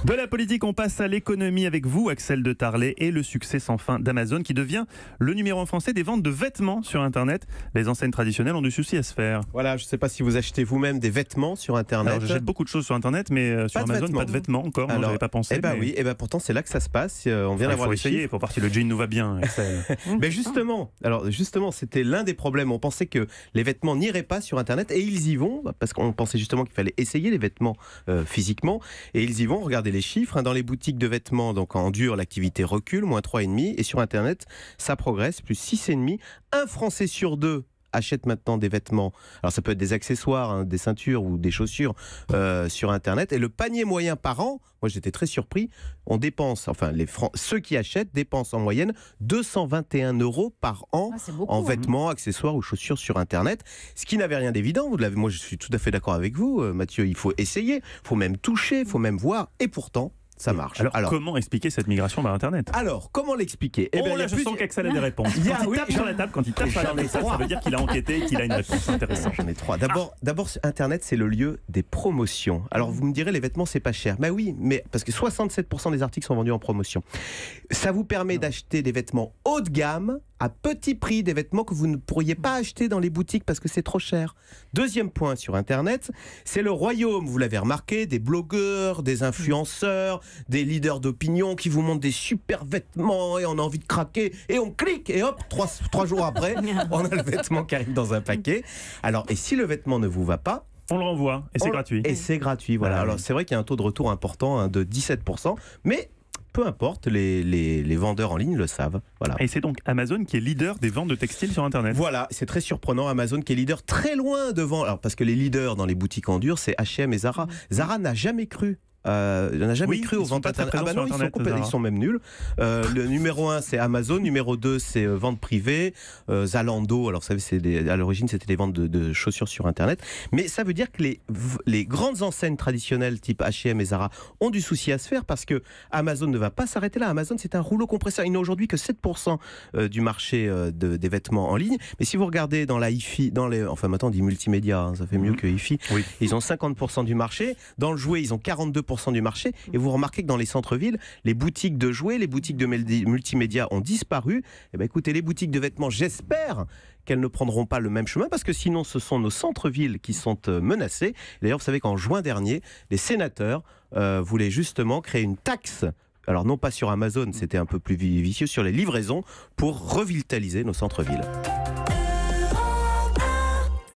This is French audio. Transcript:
De la politique, on passe à l'économie avec vous, Axel de Tarlet, et le succès sans fin d'Amazon qui devient le numéro 1 français des ventes de vêtements sur Internet. Les enseignes traditionnelles ont du souci à se faire. Voilà, je ne sais pas si vous achetez vous-même des vêtements sur Internet. Alors, j'achète beaucoup de choses sur Internet, mais sur Amazon, pas de vêtements encore. Alors, j'avais pas pensé. Eh ben oui, et ben pourtant c'est là que ça se passe. On vient d'avoir les chiffres. Pour partir, le jean nous va bien, Axel. Mais justement, c'était l'un des problèmes. On pensait que les vêtements n'iraient pas sur Internet et ils y vont, parce qu'on pensait justement qu'il fallait essayer les vêtements physiquement. Et ils y vont. Regardez les chiffres. Dans les boutiques de vêtements, donc en dur, l'activité recule, moins 3,5. Et sur Internet, ça progresse, plus 6,5. Un Français sur deux achète maintenant des vêtements. Alors ça peut être des accessoires, des ceintures ou des chaussures sur Internet. Et le panier moyen par an, moi j'étais très surpris, on dépense, ceux qui achètent dépensent en moyenne 221 € par an en vêtements, accessoires ou chaussures sur Internet. Ce qui n'avait rien d'évident. Moi je suis tout à fait d'accord avec vous, Mathieu. Il faut essayer, il faut même toucher, il faut même voir. Et pourtant, ça marche. Alors, comment expliquer cette migration vers Internet? Alors, comment l'expliquer? Je sens qu'Axel a des réponses. Quand il tape sur la table, ça veut dire qu'il a enquêté et qu'il a une réponse intéressante. J'en ai trois. D'abord, Internet, c'est le lieu des promotions. Alors, vous me direz, les vêtements, c'est pas cher. Bah oui, mais parce que 67% des articles sont vendus en promotion. Ça vous permet d'acheter des vêtements haut de gamme à petit prix, des vêtements que vous ne pourriez pas acheter dans les boutiques parce que c'est trop cher. Deuxième point sur Internet, c'est le royaume, vous l'avez remarqué, des blogueurs, des influenceurs, des leaders d'opinion qui vous montrent des super vêtements et on a envie de craquer et on clique et hop, trois jours après, on a le vêtement qui arrive dans un paquet. Alors, et si le vêtement ne vous va pas, on le renvoie et c'est gratuit. Et c'est gratuit, voilà. Alors c'est vrai qu'il y a un taux de retour important de 17%, mais peu importe, les vendeurs en ligne le savent. Voilà. Et c'est donc Amazon qui est leader des ventes de textiles sur Internet. Voilà, c'est très surprenant. Amazon qui est leader très loin devant. Alors parce que les leaders dans les boutiques en dur, c'est H&M et Zara. Zara n'a jamais cru. Cru aux ventes Internet. Ah bah non, ils sont même nuls. Le numéro 1 c'est Amazon, numéro 2 c'est vente privée, Zalando. Alors vous savez, à l'origine c'était des ventes de chaussures sur Internet. Mais ça veut dire que les grandes enseignes traditionnelles type H&M et Zara ont du souci à se faire parce que Amazon ne va pas s'arrêter là. Amazon c'est un rouleau compresseur. Il n'a aujourd'hui que 7% du marché des vêtements en ligne. Mais si vous regardez dans la hi-fi, maintenant on dit multimédia, ça fait mieux que hi-fi. Oui. Ils ont 50% du marché. Dans le jouet ils ont 42% du marché, et vous remarquez que dans les centres-villes, les boutiques de jouets, les boutiques de multimédia ont disparu. Et ben écoutez, les boutiques de vêtements, j'espère qu'elles ne prendront pas le même chemin, parce que sinon ce sont nos centres-villes qui sont menacés. D'ailleurs, vous savez qu'en juin dernier, les sénateurs voulaient justement créer une taxe. Alors non pas sur Amazon, c'était un peu plus vicieux, sur les livraisons pour revitaliser nos centres-villes.